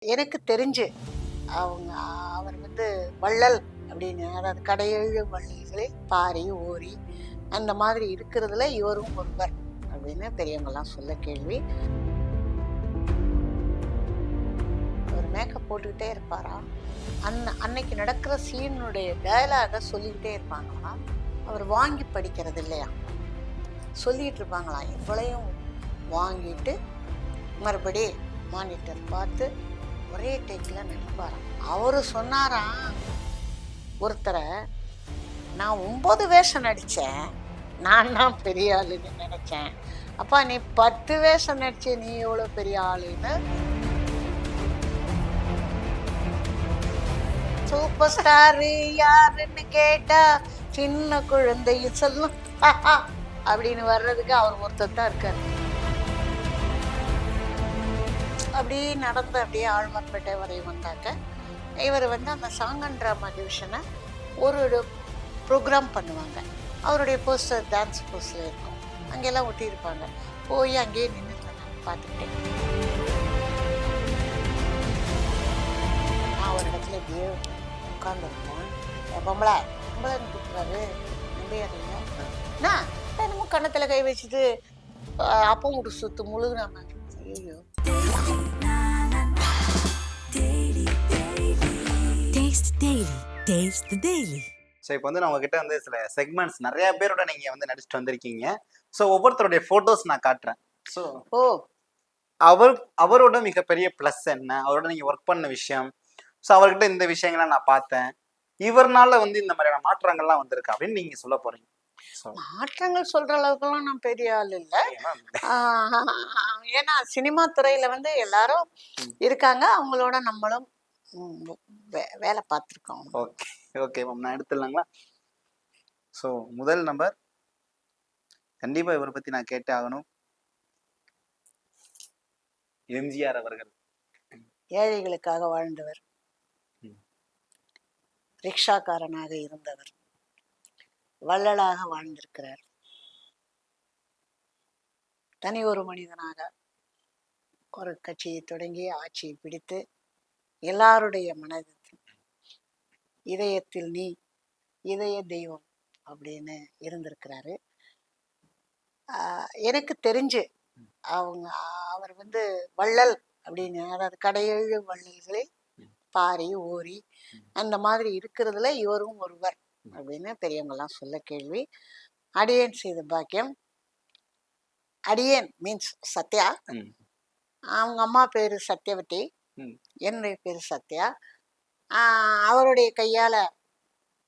எனக்கு தெரிஞ்சு அவர் வள்ளல் அப்படின்னு, அதாவது கடையேழு வள்ளல்களே பாரி ஓரி அந்த மாதிரி இருக்கிறதுல இவரும் ஒருவர் அப்படின்னு பெரியவங்கெல்லாம் சொல்ல கேள்வி. அவர் மேக்கப் போட்டுக்கிட்டே இருப்பாரா, அன்னைக்கு நடக்கிற சீனுடைய டயலாக சொல்லிக்கிட்டே இருப்பாங்களாம். அவர் வாங்கி படிக்கிறது இல்லையா, சொல்லிட்டு இருப்பாங்களாம். இவ்வளையும் வாங்கிட்டு மறுபடி மானிட்டர் பார்த்து ஒரே டேக்கில் நடிப்பாராம். அவரு சொன்னாராம் ஒருத்தரை, நான் 9 வேஷம் நடித்தேன், நான் தான் பெரிய ஆளுன்னு நினைச்சேன். அப்பா நீ 10 வேஷம் நடிச்ச, நீ எவ்வளோ பெரிய ஆளுன்னு. சூப்பர் ஸ்டார் யாருன்னு கேட்டா சின்ன குழந்தைய சொல்லும் அப்படின்னு வர்றதுக்கு அவர் ஒருத்தர் தான் இருக்காரு. அப்படியே நடந்து அப்படியே ஆழ்வார்பேட்டை வரை வந்தாக்க இவர் அந்த சாங் அண்ட் ட்ராமா டிவிஷனை ஒரு ப்ரோக்ராம் பண்ணுவாங்க. அவருடைய போஸ்டர் டான்ஸ் போஸ்டர் இருக்கும், அங்கெல்லாம் ஒட்டியிருப்பாங்க. போய் அங்கேயே நின்று பார்த்துக்கிட்டேன். நான் ஒரு இடத்துல இப்படியே உட்காந்துருக்கேன். பொம்பளை பொம்பளைன்னு கூப்பிட்றாரு, நம்பியாருங்க என்னமோ கன்னத்தில் கை வச்சுட்டு அப்போ ஒரு சுத்து முழுகுறாங்க. ஐயோ, ஸோ இப்போ நான் உங்ககிட்ட சில செக்மெண்ட்ஸ் நிறைய பேரோட நீங்க நடிச்சுட்டு வந்திருக்கீங்க. ஸோ ஒவ்வொருத்தருடைய போட்டோஸ் நான் காட்டுறேன். ஸோ அவரோட மிகப்பெரிய பிளஸ் என்ன, அவரோட நீங்க ஒர்க் பண்ண விஷயம், ஸோ அவர்கிட்ட இந்த விஷயங்களை நான் பார்த்தேன், இவர்னால இந்த மாதிரியான மாற்றங்கள்லாம் வந்திருக்கு அப்படின்னு நீங்க சொல்ல போறீங்க. மாற்றங்கள் சொல்ற அளவுக்குலாம் நான் பெரிய ஆள் இல்லை. ஏன்னா சினிமா துறையில எல்லாரும் இருக்காங்க, அவங்களோட நம்மளும் வேலை பார்த்துருக்கோம். ஓகே ஓகே மேம், நான் எடுத்துடலாங்களா? ஸோ முதல் நம்பர், கண்டிப்பா இவரை பத்தி நான் கேட்டே ஆகணும். எம்ஜிஆர் அவர்கள் ஏழைகளுக்காக வாழ்ந்தவர், ரிக்ஷாக்காரனாக இருந்தவர், வள்ளலாக வாழ்ந்திருக்கிறார். தனி ஒரு மனிதனாக ஒரு கட்சியை தொடங்கி ஆட்சியை பிடித்து எல்லாருடைய மனதில் இதயத்தில் நீ இதய தெய்வம் அப்படின்னு இருந்திருக்கிறாரு. எனக்கு தெரிஞ்சு அவர் வள்ளல் அப்படின்னு, அதாவது கடையேழு வள்ளல்களே பாரி ஓரி அந்த மாதிரி இருக்கிறதுல இவரும் ஒருவர் அப்படின்னு பெரியவங்கெல்லாம் சொல்ல கேள்வி. அடியேன் செய்த பாக்கியம். அடியேன் மீன்ஸ் சத்யா. அவங்க அம்மா பேரு சத்யவதி, என்னுடைய பேரு சத்யா. அவருடைய கையால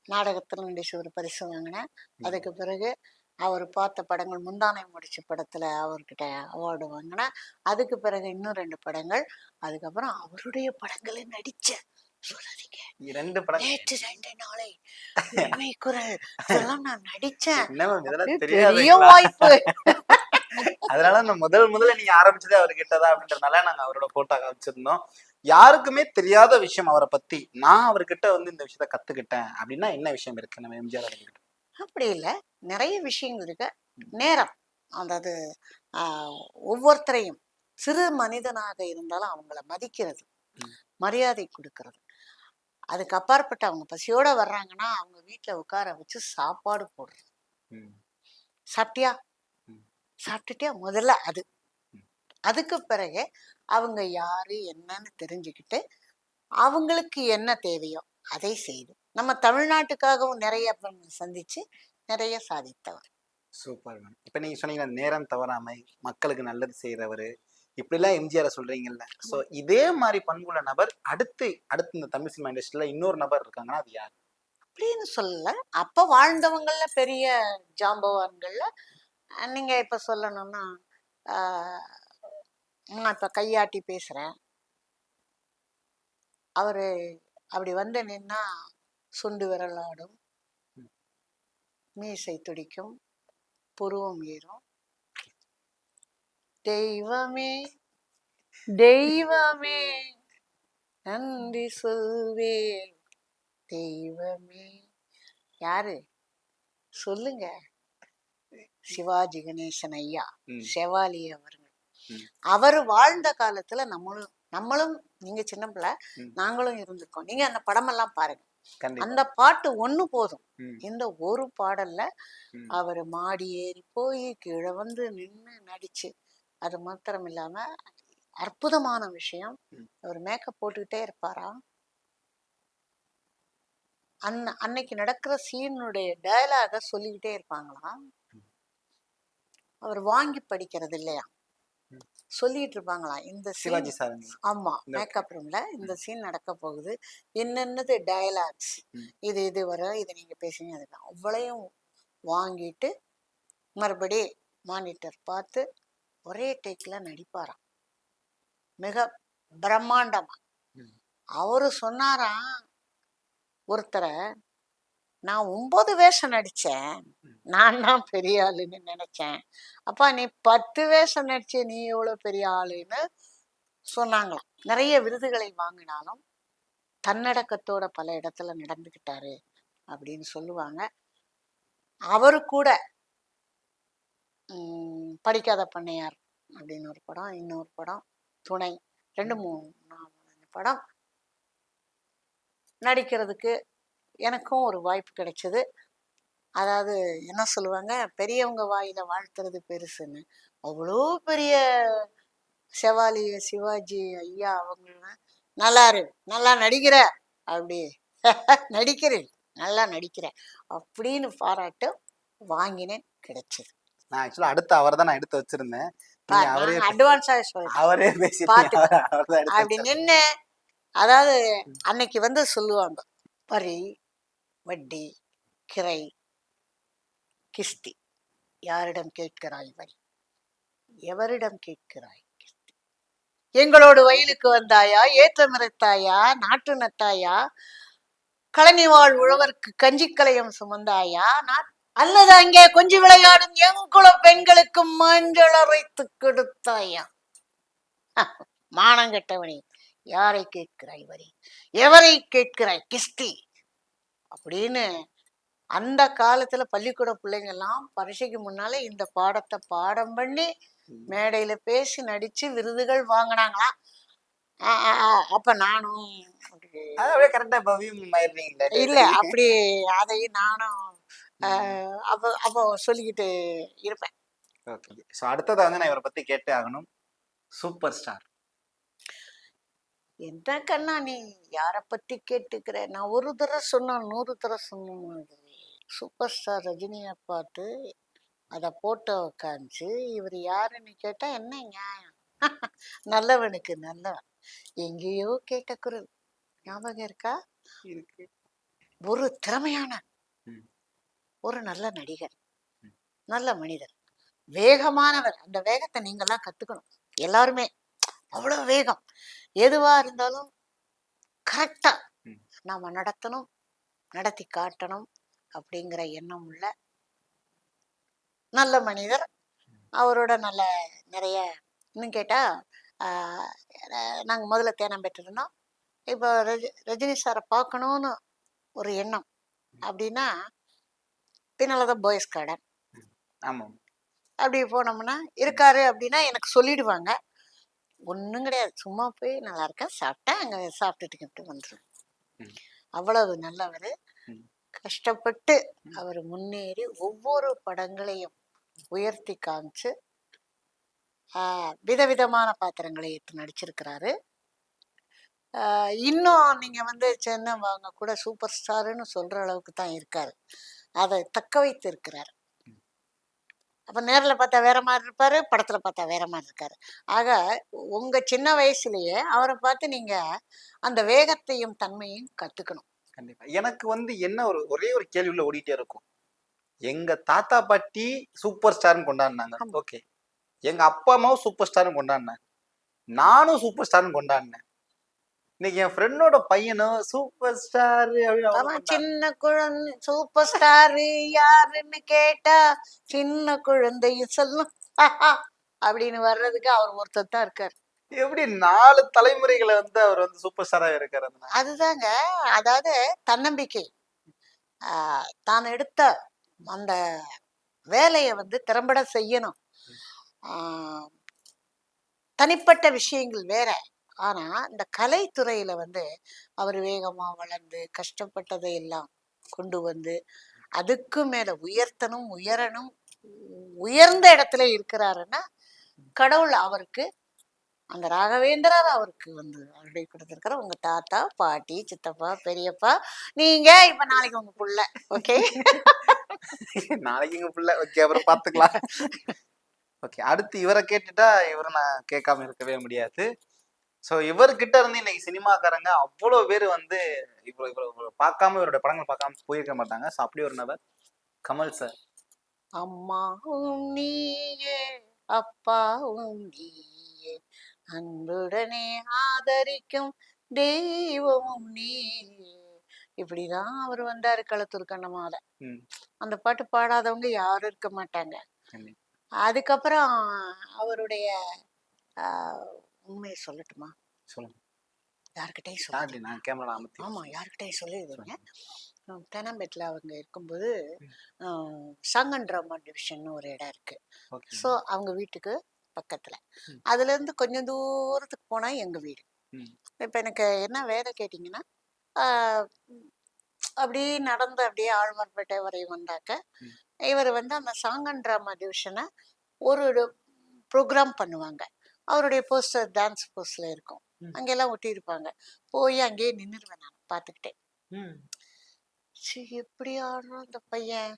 நாடகத்தில் நடிச்சு ஒரு பரிசு வாங்கினேன். அதுக்கு பிறகு அவர் பார்த்த படங்கள், முந்தானை முடிச்ச படத்துல அவர்கிட்ட அவார்டு வாங்கினேன். அதுக்கு பிறகு இன்னும் 2 படங்கள். அதுக்கப்புறம் அவருடைய படங்களை நடிச்ச சொல்லாதீங்க, 2 படம், நேற்று 2 நாளை உண்மை குரல் இதெல்லாம் நான் நடிச்சேன். பெரிய வாய்ப்பு. அதனால நான் முதல்ல நீங்க ஆரம்பிச்சதே அவர்கிட்டதான் அப்படின்றதுனால நாங்க அவரோட போட்டோ காமிச்சிருந்தோம். யாருக்குமே தெரியாத விஷயம் அவரை பத்தி, நான் அவர்கிட்ட இந்த விஷயத்த கத்துக்கிட்டேன் அப்படின்னா என்ன விஷயம் இருக்கு நம்ம எம்ஜிஆர் அவர்கிட்ட? அப்படி இல்லை, நிறைய விஷயங்கள் இருக்கு. நேரம், அதாவது ஒவ்வொருத்தரையும் சிறு மனிதனாக இருந்தாலும் அவங்கள மதிக்கிறது, மரியாதை கொடுக்கறது. அதுக்கு அப்பாற்பட்டு அவங்க பசியோட வர்றாங்கன்னா அவங்க வீட்டுல உட்கார வச்சு சாப்பாடு போடுறது. சாப்பிட்டியா, சாப்பிட்டுட்டியா, முதல்ல அதுக்கு பிறகு அவங்க யாரு என்னன்னு தெரிஞ்சுக்கிட்டு அவங்களுக்கு என்ன தேவையோ அதை செய்து நம்ம தமிழ்நாட்டுக்காகவும் நிறைய சந்திச்சு நிறைய சாதித்தவர். Super ma'am. இப்ப நீங்க சொன்னீங்க நேரம் தவறாமை, மக்களுக்கு நல்லது செய்யறவரு, இப்படிலாம் எம்ஜிஆர் சொல்றீங்கல்ல. சோ இதே மாதிரி பண்புள்ள நபர் அடுத்து இந்த தமிழ் சினிமா இண்டஸ்ட்ரியில இன்னொரு நபர் இருக்காங்கன்னா அது யார் அப்படின்னு சொல்லல. அப்ப வாழ்ந்தவங்கள்ல பெரிய ஜாம்பவான்கள்ல நீங்க இப்ப சொல்லணும்னா, நான் இப்ப கையாட்டி பேசுறேன், அவரு அப்படி நின்னா சுண்டு விரலாடும், மீசை துடிக்கும், புருவம் ஏறும். தெய்வமே தெய்வமே நன்றி சொல்வே தெய்வமே. யாரு சொல்லுங்க? சிவாஜி கணேசன் ஐயா, செவாலி அவர்கள். ம். அவர் வாழ்ந்த காலத்துல நம்மளும் நீங்க சின்ன பிள்ளை, ம். நாங்களும் இருந்திருக்கோம். நீங்க அந்த படமெல்லாம் பாருங்க. கண்டிப்பா. அந்த பாட்டு ஒண்ணு போதும். ம். இந்த ஒரு பாடல்ல ம். அவர் மாடி ஏறி போய் கீழே வந்து நின்னு நடிச்சு, அது மாத்திரம் இல்லாம அற்புதமான விஷயம். ம். அவர் மேக்கப் போட்டுக்கிட்டே இருப்பாராம். அன்னைக்கு நடக்கிற சீனுடைய டயலாக சொல்லிக்கிட்டே இருப்பாங்களாம். அவர் வாங்கி படிக்கிறது இல்லையா, ம். சொல்லிட்டு இருப்பாங்களாம். இந்த சீன், சிவாஜி சாருங்களா? ஆமா, இந்த மேக்கப் ரூம்ல இந்த ம். சீன் நடக்க போகுது, என்னென்னது டயலாக்ஸ், ம். இது வரும், இது நீங்க பேசுங்க, அதுதான் அவ்வளையும் வாங்கிட்டு மறுபடி மானிட்டர் பார்த்து ஒரே டேக்ல நடிப்பாராம், மிக பிரம்மாண்டமா. ம். அவரு சொன்னாராம் ஒருத்தரை, நான் 9 வேஷம் நடிச்சேன், ம். நான் தான் பெரிய ஆளுன்னு நினைச்சேன், அப்பா நீ 10 வேஷம் நடிச்ச, நீ எவ்வளவு பெரிய ஆளுன்னு சொன்னாங்களாம். நிறைய விருதுகளை வாங்கினாலும் தன்னடக்கத்தோட பல இடத்துல நடந்துக்கிட்டாரு அப்படின்னு சொல்லுவாங்க. அவரு கூட படிக்காத பண்ணையார் அப்படின்னு ஒரு படம், இன்னொரு படம் துணை, 2 3 4 படம் நடிக்கிறதுக்கு எனக்கும் ஒரு வாய்ப்பு கிடைச்சது. அதாவது என்ன சொல்லுவாங்க, பெரியவங்க வாயில வாழ்த்துறது பெருசுன்னு. அவ்வளோ பெரிய சிவாஜி ஐயா அவங்க, நல்லா இரு, நல்லா நடிக்கிற, அப்படி நடிக்கிறேன், நல்லா நடிக்கிற அப்படின்னு பாராட்டு வாங்கினேன், கிடைச்சது. நான் ஆக்சுவலா அடுத்து அவரை தான் நான் எடுத்து வச்சிருந்தேன். நீங்க அவரே நான் அட்வான்ஸாக சொல்றேன், அவரே பேசிட்டீங்க. பார்த்துக்க அவர்தான் எடுத்து அப்படி வச்சாரு. நின்று. அதாவது ம். அன்னைக்கு வந்து சொல்லுவாங்க, வரி, வட்டி, கிரை, கிஸ்தி, யாரிடம் கேட்கிறாய் வரி, எவரிடம் கேட்கிறாய் கிஸ்தி, எங்களோடு வயலுக்கு வந்தாயா, ஏற்றம் இறைத்தாயா, நாட்டு நட்டாயா, கழனி வாழ் உழவருக்கு கஞ்சி கலையம் சுமந்தாயா, அல்லது அங்கே கொஞ்சி விளையாடும் என் குல பெண்களுக்கு மஞ்சள் அரைத்து கொடுத்தாயா, மானங்கெட்டவனே, யாரை கேட்கிறாய் வரி, எவரை கேட்கிறாய் கிஸ்தி அப்படின்னு. அந்த காலத்துல பள்ளிக்கூட பிள்ளைங்க எல்லாம் பரீட்சைக்கு முன்னாலே இந்த பாடத்தை பாடம் பண்ணி ம். மேடையில பேசி நடிச்சு விருதுகள் வாங்கினாங்களாம். அப்ப நானும் அது அப்படியே கரெக்டா பவியும் ஆயிடுறீங்களா? இல்ல, அப்படி அதையும் நானும் ம். அப்போ அப்போ சொல்லிக்கிட்டு இருப்பேன். ஓகே. சோ அடுத்ததா வந்து நான் இவரை பத்தி கேட்டே ஆகணும். Super star. என்ன கண்ணா நீ யார பத்தி கேட்டுக்கிற, நான் ஒரு தடவை சொன்னா 100 தடவை சொன்ன சூப்பர் ஸ்டார் ரஜினியை பார்த்து அதை போட்டோ காமிச்சு இவர் யாருன்னு கேட்டா என்ன நியாயம்? நல்லவனுக்கு நல்லவன், எங்கேயோ கேட்ட குரல் ஞாபகம் இருக்கா? இருக்கு. ஒரு திறமையான, ம். ஒரு நல்ல நடிகர், ம். நல்ல மனிதர், வேகமானவர். அந்த வேகத்தை நீங்கெல்லாம் கத்துக்கணும் எல்லாருமே. அவ்வளவு வேகம், எதுவா இருந்தாலும் கரெக்டா ம். நாம நடத்தணும், நடத்தி காட்டணும் அப்படிங்கிற எண்ணம் உள்ள நல்ல மனிதர். அவரோட நல்ல நிறைய, இன்னும் கேட்டா நாங்க முதல்ல தேனம் பெற்றிருந்தோம். இப்போ ரஜினி சாரை பார்க்கணும்னு ஒரு எண்ணம் அப்படின்னா பின்னாலதான் பாய்ஸ் கார்டன், ஆமா. அப்படி போனோம்னா இருக்காரு அப்படின்னா எனக்கு சொல்லிடுவாங்க. ஒன்றும் கிடையாது, சும்மா போய் நல்லா இருக்கேன், சாப்பிட்டேன், அங்கே சாப்பிட்டுட்டு வந்துடும். ம். அவ்வளவு நல்லவர். ம். கஷ்டப்பட்டு அவர் முன்னேறி ஒவ்வொரு படங்களையும் உயர்த்தி காமிச்சு விதவிதமான பாத்திரங்களை ஏற்று நடிச்சிருக்கிறாரு. இன்னும் நீங்க வந்து சின்னவங்க கூட சூப்பர் ஸ்டாருன்னு சொல்ற அளவுக்கு தான் இருக்காரு, அதை தக்க வைத்து இருக்கிறார். அப்ப நேர்ல பார்த்தா வேற மாதிரி இருப்பாரு, படத்துல பார்த்தா வேற மாதிரி இருக்காரு. ஆக உங்க சின்ன வயசுலயே அவரை பார்த்து நீங்க அந்த வேகத்தையும் தன்மையும் கத்துக்கணும். கண்டிப்பா. எனக்கு வந்து என்ன ஒரே ஒரு கேள்வி உள்ள ஓடிட்டே இருக்கும். எங்க தாத்தா பாட்டி சூப்பர் ஸ்டார்னு கொண்டாடினாங்க. ஆமா. ஓகே. எங்க அப்பா அம்மாவும் சூப்பர் ஸ்டார்னு கொண்டாடினாங்க. நானும் சூப்பர் ஸ்டார்னு கொண்டாடினேன். இன்னைக்கு என் ஃப்ரெண்டோட பையனும் சூப்பர் ஸ்டார் அப்படின்னு அவனும் அவன் கொண்டாடுறான். சின்ன குழந்தை சூப்பர் ஸ்டாரு யாருன்னு கேட்டா சின்ன குழந்தையும் சொல்லும் அப்படின்னு வர்றதுக்கு அவர் ஒருத்தர் தான் இருக்காரு. எப்படி 4 தலைமுறைகளை வந்து அவர் வந்து சூப்பர் ஸ்டாரா இருக்காரு. அதுதாங்க, அதாவது தன்னம்பிக்கை. தான் எடுத்த அந்த வேலையை வந்து திறம்பட செய்யணும். ஆஹ் தனிப்பட்ட விஷயங்கள் வேற. ஆனா இந்த கலைத்துறையில வந்து அவர் வேகமா வளர்ந்து கஷ்டப்பட்டதை எல்லாம் கொண்டு வந்து அதுக்கு மேல உயர்த்தணும், உயரணும், உயர்ந்த இடத்துல இருக்கிறாருன்னா கடவுள் அவருக்கு அந்த ராகவேந்திரர் அவருக்கு வந்து அருளை கொடுத்திருக்கிற உங்க தாத்தா, பாட்டி, சித்தப்பா, பெரியப்பா, நீங்க இப்ப நாளைக்கு உங்க புள்ள. ஓகே. நாளைக்கு இங்க புள்ள ஓகே, அப்புறம் பாத்துக்கலாம். ஓகே, அடுத்து இவரை கேட்டுட்டா இவரை நான் கேட்காம இருக்கவே முடியாது. சோ இவர்கிட்ட இருந்து இன்னைக்கு சினிமாக்காரங்க அவ்வளவு பேர் வந்து இப்போ இப்போ பார்க்காம இவருடைய படங்கள் பார்க்காம போயிருக்க மாட்டாங்க. சோ அப்படி ஒரு நபர் கமல் சார். அம்மாவும் நீயே, அப்பாவும் நீயே, அன்புடனே ஆதரிக்கும் தெய்வமும் நீயே. இப்படிதான் அவர் வந்தாரு களத்தூர் கண்ணமால. ம். அந்த பாட்டு பாடாதவங்க யாரும் இருக்க மாட்டாங்க. கண்டிப்பா. அதுக்கப்புறம் அவருடைய உண்மையை சொல்லட்டுமா? சொல்லுங்க. யாருக்கிட்டையும் சொல்ல யார்டி நான் கேமரா அமர்த்தி ஆமா யாருக்கிட்டையும் சொல்லிடுவீங்க. சொல்லுங்க. தெனாம்பேட்டில் அவங்க இருக்கும்போது ம். சாங்கன் ட்ராமா டிவிஷன் ஒரு இடம் இருக்கு. ஓகே. ஸோ அவங்க வீட்டுக்கு பக்கத்துல. ம். அதுல இருந்து கொஞ்சம் தூரத்துக்கு போனா எங்க வீடு. ம். இப்ப எனக்கு என்ன வேலை கேட்டிங்கன்னா, ஆஹ் அப்படியே நடந்து அப்படியே ஆழ்வார்பேட்டை வரை வந்தாக்க ம். இவர் வந்து அந்த சாங்கன் ட்ராமா டிவிஷனை ஒரு ப்ரோக்ராம் பண்ணுவாங்க. அவருடைய போஸ்டர் டான்ஸ் போஸ்ட்ல இருக்கும். ம். அங்கெல்லாம் ஒட்டியிருப்பாங்க. போய் அங்கேயே நின்றுடுவேன் நான் பார்த்துக்கிட்டே. ம். சரி எப்படி ஆடுறான் அந்த பையன்,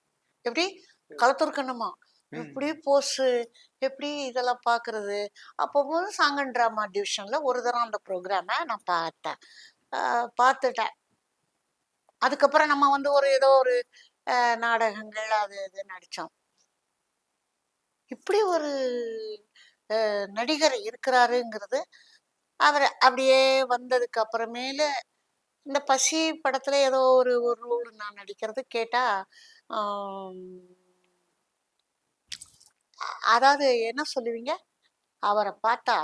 எப்படி களத்தூர் கண்ணம்மா, ம். எப்படி போஸு, எப்படி இதெல்லாம் பார்க்கறது. அப்போது சாங்கன் ட்ராமா டிவிஷன்ல ஒரு தரம் அந்த ப்ரோக்ராமை நான் பார்த்தேன். பார்த்துட்டேன். அதுக்கப்புறம் நம்ம வந்து ஒரு ஏதோ ஒரு நாடகங்கள் அது இது நடித்தோம். இப்படி ஒரு நடிகர் இருக்கிறாருங்கிறது அவர் அப்படியே வந்ததுக்கு அப்புறமேல இந்த பசி படத்துல ஏதோ ஒரு ஒரு ரோல் நான் நடிக்கிறது கேட்டா ஆம், அதாவது என்ன சொல்லுவீங்க, அவரை பார்த்தா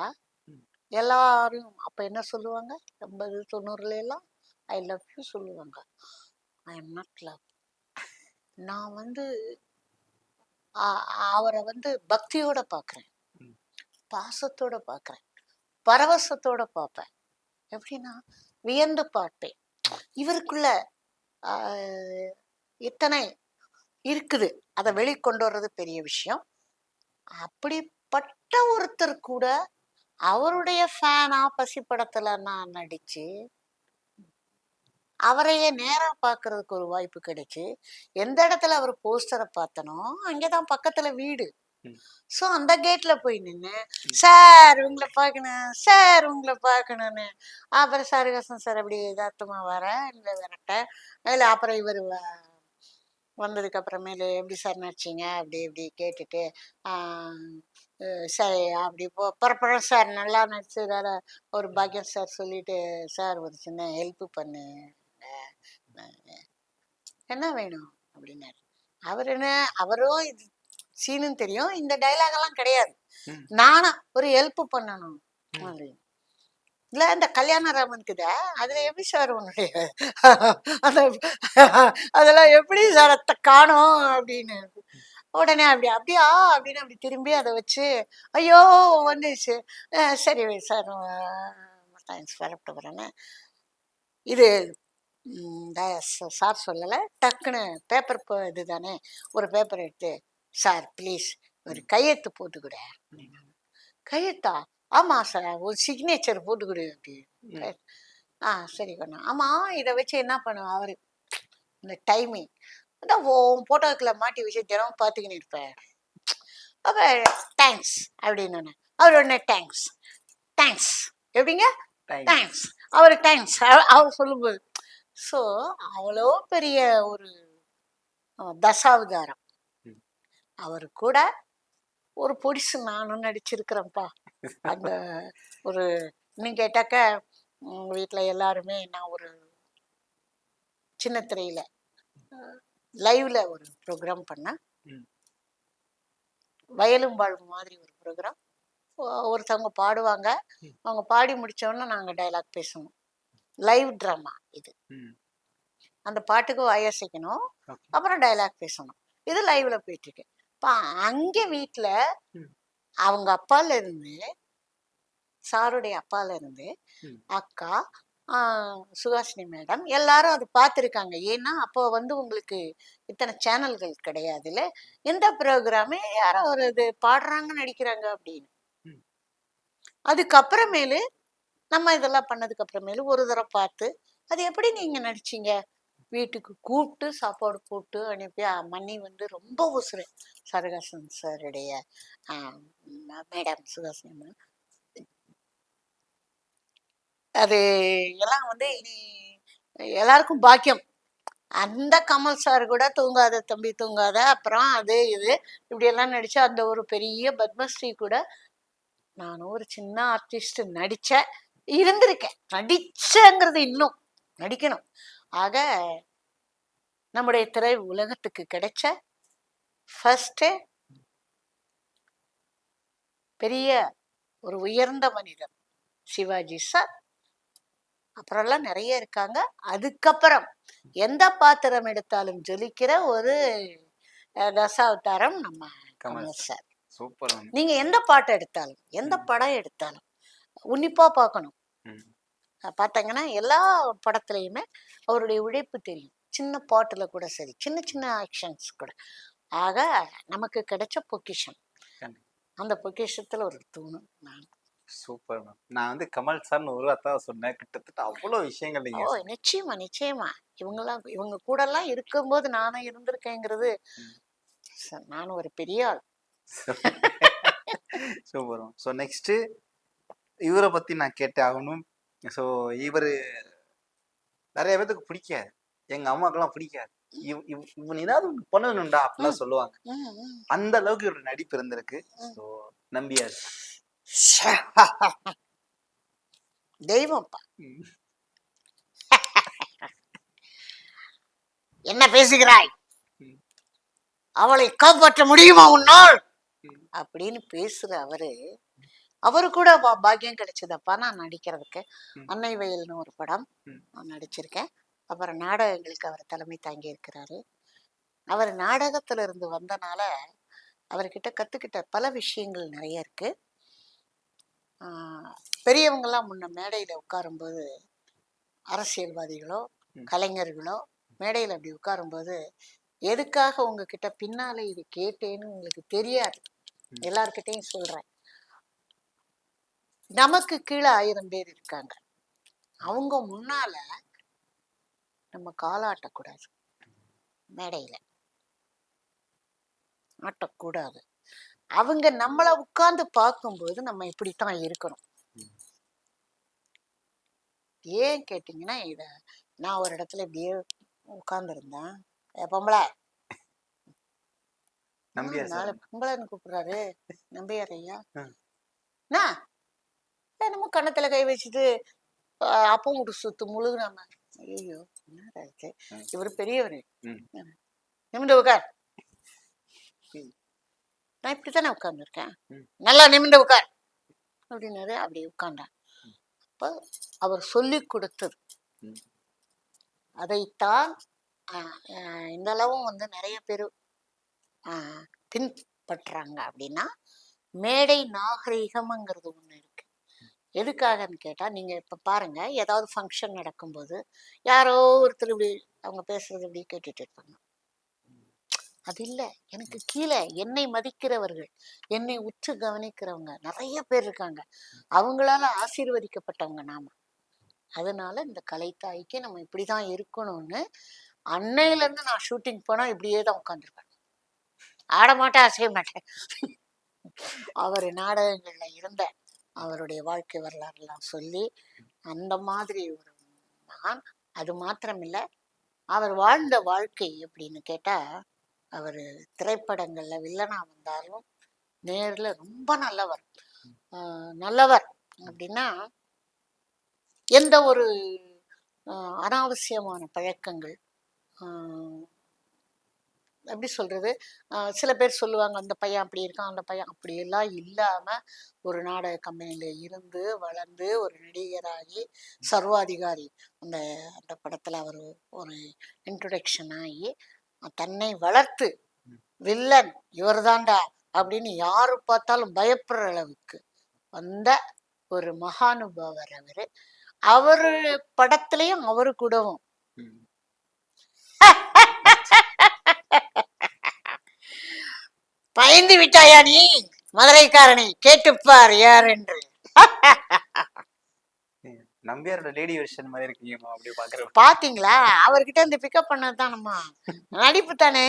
ம். எல்லாரும் அப்ப என்ன சொல்லுவாங்க, 80 90ல எல்லாம் ஐ லவ் யூ சொல்லுவாங்க. I am not love. நான் வந்து அவரை வந்து பக்தியோட பார்க்குறேன், ம். பாசத்தோட பார்க்குறேன், பரவசத்தோட பார்ப்பேன். எப்படின்னா வியந்து பார்ப்பேன். இவருக்குள்ள ஆஹ், இத்தனை இருக்குது, அதை வெளிக்கொண்டு வர்றது பெரிய விஷயம். அப்படிப்பட்ட ஒருத்தர் கூட அவருடைய ஃபேனா பசி படத்துல நான் நடிச்சு அவரையே நேரா பார்க்கறதுக்கு ஒரு வாய்ப்பு கிடைச்சு, எந்த இடத்துல அவர் போஸ்டரை பார்த்தனோ அங்கேதான் பக்கத்துல வீடு. ம். ஸோ அந்த கேட்ல போய் நின்று சார் உங்களை பார்க்கணும், சார் உங்களை பார்க்கணும்னு. அப்புறம் சாருகாசன் சார் அப்படி யதார்த்தமா வர இல்லை விரட்ட இல்லை. அப்புறம் இவர் வந்ததுக்கு அப்புறமேலு எப்படி சார் நடிச்சிங்க அப்படி இப்படி கேட்டுட்டு சரி அப்படி புறப்படும் சார் நல்லா நடிச்சு வேற ஒரு பாக்கியம் சார் சொல்லிட்டு சார் ஒரு சின்ன ஹெல்ப் பண்ணு, என்ன வேணும் அப்படின்னாரு. அவர் என்ன, அவரும் இது சீனுன்னு தெரியும், இந்த டைலாக் எல்லாம் கிடையாது. ம். நானா ஒரு ஹெல்ப் பண்ணணும் ம். அப்படின்னு. இல்ல இந்த கல்யாணராமனுக்குத அதுல எப்படி சார் உன்னுடைய அந்த அதெல்லாம் எப்படி சார் அத்தை காணோம் அப்படின்னு. உடனே அப்படி அப்படியா அப்படின்னு அப்படி திரும்பி அதை வச்சு ஐயோ வந்துச்சு. சரி சார் தேங்க்ஸ் வரப்பட்டு வரேன்னு இது சார் சொல்லலை. டக்குன்னு பேப்பர் இது தானே, ஒரு பேப்பர் எடுத்து சார் ப்ளீஸ் ஒரு கையெழுத்து போட்டுக்கிட. கையெழுத்தா? ஆமாம் சார் ஒரு சிக்னேச்சர் போட்டுக்கிடு அப்படி. ம். சரி கண்ணா. ஆமாம் இதை வச்சு என்ன பண்ணுவேன் அவரு இந்த டைமிங் அதான் உன் போட்டோக்கில் மாட்டி வச்சு தினமும் பார்த்துக்கின்னு இருப்பேன். அப்போ தேங்க்ஸ் அப்படின்னு அவர் உடனே தேங்க்ஸ் தேங்க்ஸ் எப்படிங்க Thanks. தேங்க்ஸ் அவர் தேங்க்ஸ் அவர் சொல்லும்போது. ஸோ அவ்வளோ பெரிய ஒரு தசாவதாரம். ம். அவர் கூட ஒரு பொடிசு நானும் நடிச்சிருக்கிறேன்ப்பா. அந்த ஒரு இன்னும் கேட்டாக்க உங்க வீட்டில் எல்லாருமே நான் ஒரு சின்ன திரையில லைவ்ல ஒரு ப்ரோக்ராம் பண்ணேன். ம். வயலும் வாழும் மாதிரி ஒரு ப்ரோக்ராம். ஒருத்தவங்க பாடுவாங்க, ம். அவங்க பாடி முடிச்சோடனே நாங்கள் டைலாக் பேசணும். லைவ் ட்ராமா இது. ம். அந்த பாட்டுக்கு வாயசைக்கணும், ஓகே. அப்புறம் டைலாக் பேசணும். இது லைவ்ல போயிட்டு இருக்கு. இப்போ அங்கே வீட்டில் ம். அவங்க அப்பால இருந்து சாருடைய அப்பால இருந்து ம். அக்கா, சுஹாசினி மேடம் எல்லாரும் அது பார்த்துருக்காங்க. ஏன்னா அப்போ வந்து உங்களுக்கு இத்தனை சேனல்கள் கிடையாதுல்ல. எந்த ப்ரோக்ராமு யாரோ ஒரு இது பாடுறாங்க நடிக்கிறாங்க அப்படின்னு. ம். அதுக்கப்புறமேலு நம்ம இதெல்லாம் பண்ணதுக்கு அப்புறமேலு ஒரு தடவை பார்த்து அது எப்படி நீங்க நடிச்சீங்க, வீட்டுக்கு கூப்பிட்டு சாப்பாடு போட்டு அனுப்பி மன்னி வந்து ரொம்ப உசுரு சரகாசன் சாருடைய மேடம் சுஹாசினி மேடம். அது எல்லாம் வந்து இனி எல்லாருக்கும் பாக்கியம். அந்த கமல் சார் கூட தூங்காத தம்பி தூங்காத, அப்புறம் அது இது இப்படியெல்லாம் நடிச்சு அந்த ஒரு பெரிய பத்மஸ்ரீ கூட நானும் ஒரு சின்ன ஆர்டிஸ்ட் நடிச்சேன், இருந்திருக்கேன். நடிச்சேங்கிறது இன்னும் நடிக்கணும். ஆக நம்முடைய திரை உலகத்துக்கு கிடைச்ச ஃபர்ஸ்ட் பெரிய ஒரு உயர்ந்த மனிதர் சிவாஜி சார். அப்புறம்லாம் நிறைய இருக்காங்க. அதுக்கப்புறம் எந்த பாத்திரம் எடுத்தாலும் ஜொலிக்கிற ஒரு தசாவதாரம் நம்ம கமல் கமல் சார். சூப்பர். நீங்க எந்த பாட்டு எடுத்தாலும் எந்த படம் எடுத்தாலும் உன்னிப்பா பார்க்கணும். பார்த்தீங்கன்னா எல்லா படத்துலையுமே அவருடைய உழைப்பு தெரியும். சின்ன பாட்டுல கூட சரி, சின்ன சின்ன ஆக்ஷன்ஸ் கூட. ஆக நமக்கு கிடைச்ச பொக்கிஷம். அந்த பொக்கிஷத்துல ஒரு தூணு நான். Super ma'am. நான் வந்து கமல் சார்னு ஒரு வார்த்தை சொன்னேன், கிட்டத்தட்ட அவ்வளவு விஷயங்கள் நீங்க ஓ நிச்சயமா நிச்சயமா. இவங்க கூட எல்லாம் இருக்கும்போது நானும் இருந்திருக்கேங்கிறது நானும் ஒரு பெரிய ஆள். சூப்பர். ஸோ நெக்ஸ்ட் இவரை பத்தி நான் கேட்டே ஆகணும். ஸோ இவரு நிறைய பேத்துக்கு பிடிக்காது, எங்க அம்மாக்கெல்லாம் பிடிக்காது. இவன் ஏதாவது பண்ணணும்டா அப்படிலாம் சொல்லுவாங்க. அந்த அளவுக்கு இவரு நடிப்பு இருந்திருக்கு. ஸோ நம்பியார் தெய்வம்ப்பா. என்ன பேசுகிறாய், அவளை காப்பாற்ற முடியுமா உன்னால் அப்படின்னு பேசுற அவரு கூட பாக்கியம் கிடைச்சதப்பா நான் நடிக்கிறதுக்கு. அன்னை வயல்னு ஒரு படம் நான் நடிச்சிருக்கேன். அப்புறம் நாடகங்களுக்கு அவர் தலைமை தாங்கி இருக்கிறாரு. அவர் நாடகத்துல இருந்து வந்தனால அவர்கிட்ட கத்துக்கிட்ட பல விஷயங்கள் நிறைய இருக்கு. பெரியவங்கெல்லாம் முன்ன மேடையில உட்காரும்போது, அரசியல்வாதிகளோ கலைஞர்களோ மேடையில அப்படி உட்காரும்போது எதுக்காக உங்ககிட்ட பின்னால இது கேட்டேன்னு உங்களுக்கு தெரியாது. எல்லார்கிட்டையும் சொல்றேன், நமக்கு கீழே 1000 பேர் இருக்காங்க. அவங்க முன்னால நம்ம காலாட்டக்கூடாது, மேடையில ஆட்டக்கூடாது. அவங்க நம்மள உட்கார்ந்து பார்க்கும்போது நம்ம இப்படித்தான் இருக்கணும். ஏன் கேட்டீங்கன்னா, இத நான் ஒரு இடத்துல இப்படியே உட்கார்ந்து இருந்தேன். பொம்பளை, நாலு பொம்பளைன்னு கூப்பிடுறாரு நம்பியார் ஐயா. நம்ம கண்ணத்துல கை வச்சுட்டு அப்பம் விட்டு சுத்து முழுகுறாம. ஐயோ என்ன இருக்கு, இவரு பெரியவரு, நிமிந்து உட்கார். நான் இப்படித்தானே உட்கார்ந்து இருக்கேன், நல்லா நிமிந்து உட்கார் அப்படின்னாரு. அப்படி உட்கார்ந்தேன். அப்ப அவர் சொல்லி கொடுத்தது அதைத்தான் இந்த அளவும் வந்து நிறைய பேர் பின்பற்றுறாங்க. அப்படின்னா மேடை நாகரிகம்ங்கிறது ஒண்ணு இருக்கு. எதுக்காகன்னு கேட்டா, நீங்க இப்ப பாருங்க, ஏதாவது ஃபங்க்ஷன் நடக்கும்போது யாரோ ஒருத்தர் இப்படி அவங்க பேசுறது இப்படி கேட்டுட்டு இருப்பாங்க. அது இல்ல, எனக்கு கீழே என்னை மதிக்கிறவர்கள், என்னை உற்று கவனிக்கிறவங்க நிறைய பேர் இருக்காங்க. அவங்களால ஆசீர்வதிக்கப்பட்டவங்க நாம. அதனால இந்த கலைத்தாய்க்கு நம்ம இப்படிதான் இருக்கணும்னு அன்னையில இருந்து நான் ஷூட்டிங் போனா இப்படியே தான் உட்காந்துருப்பேன். ஆட மாட்டேன், அசைய மாட்டேன். அவர் நாடகங்கள்ல இருந்த அவருடைய வாழ்க்கை வரலாறு எல்லாம் சொல்லி அந்த மாதிரி ஒரு மகான். அது மாத்திரமில்ல, அவர் வாழ்ந்த வாழ்க்கை எப்படின்னு கேட்டா, அவர் திரைப்படங்கள்ல வில்லனா வந்தாலும் நேர்ல ரொம்ப நல்லவர். நல்லவர் அப்படின்னா எந்த ஒரு அனாவசியமான பழக்கங்கள், எப்படி சொல்றது, சில பேர் சொல்லுவாங்க அந்த பையன் அப்படி இருக்கான் அந்த பையன் அப்படியெல்லாம் இல்லாம ஒரு நாடக கம்பெனியில இருந்து வளர்ந்து ஒரு நடிகராகி சர்வாதிகாரி அந்த அந்த படத்துல அவர் ஒரு இன்ட்ரொடக்ஷன் ஆகி தன்னை வளர்த்து வில்லன் இவர் தாண்டா அப்படின்னு யாரு பார்த்தாலும் பயப்படுற அளவுக்கு வந்த ஒரு மகானுபாவர் அவரு. அவரு படத்திலையும் அவரு கூடவும் ம். பயந்து விட்டாயா நீ மதுரைக்காரனை கேட்டுப்பார் யார் என்று. நம்பியாரோட லேடி வெர்ஷன் மாதிரி இருக்கீங்கம்மா அப்படி பாக்குறப்ப. பாத்தீங்களா, அவர்கிட்ட இந்த பிக்கப் பண்ணதுதான் நம்ம நடிப்பு தானே.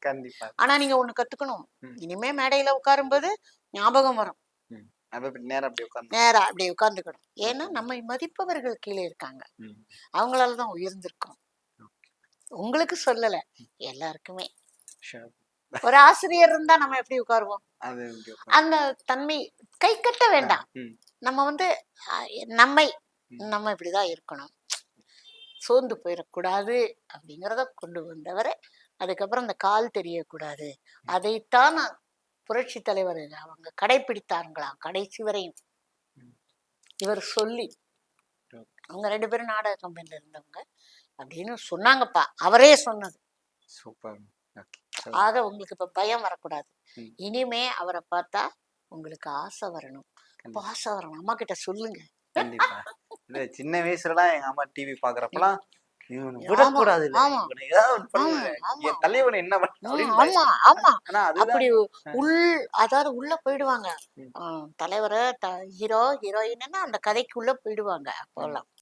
கண்டிப்பா. ஆனா நீங்க ஒண்ணு கத்துக்கணும். ம். இனிமே மேடையில உட்காரும்போது ஞாபகம் வரும். ம். அப்ப இப்படி நேரா அப்படி உட்கார்ந்து. நேரா அப்படி உட்கார்ந்துக்கணும். ஏன்னா ஓகே. நம்மை மதிப்பவர்கள் கீழே இருக்காங்க. ம். அவங்களாலதான் உயர்ந்திருக்கோம். உங்களுக்கு சொல்லல, எல்லாருக்குமே. Sure. ஒரு ஆசிரியர் இருந்தா நம்ம எப்படி உட்காருவோம்? அது இப்படி உட்கார்ந்து. அந்த தன்மை கை கட்ட வேண்டாம். ம். நம்ம வந்து நம்மை ம். நம்ம இப்படிதான் இருக்கணும், சோர்ந்து போயிடக்கூடாது அப்படிங்கிறத கொண்டு வந்தவர். அதுக்கப்புறம் அந்த கால் தெரியக்கூடாது, அதைத்தான் புரட்சி தலைவர் அவங்க கடைபிடித்தார்களாம் கடைசி வரையும். ம். இவர் சொல்லி ஓகே. அவங்க 2 பேரும் நாடக கம்பெனில இருந்தவங்க அப்படின்னு சொன்னாங்கப்பா, அவரே சொன்னது. சூப்பர். ஓகே. ஆக உங்களுக்கு இப்ப பயம் வரக்கூடாது. ம். இனிமே அவரை பார்த்தா உங்களுக்கு ஆசை வரணும். கண்டிப்பா. ஆசை வரணும், அம்மா கிட்ட சொல்லுங்க. கண்டிப்பா. இல்ல சின்ன வயசுலலாம் எங்க அம்மா டிவி பாக்குறப்பலாம் இவனை ஆமா, விடக்கூடாது இல்ல, ஆமா, இவனை ஏதாவது ஒண்ணு ஆமா, பண்ணுங்க, ஆமா, என் தலைவனை என்ன பண்ண ஆமா, அப்படின்னு ஆமா, ஆமா. ஆனா அதுதான். அப்படி உள் அதாவது உள்ள போயிடுவாங்க. ம். தலைவரை ஹீரோ ஹீரோயின்னா அந்த கதைக்குள்ள போயிடுவாங்க ம். அப்போல்லாம்.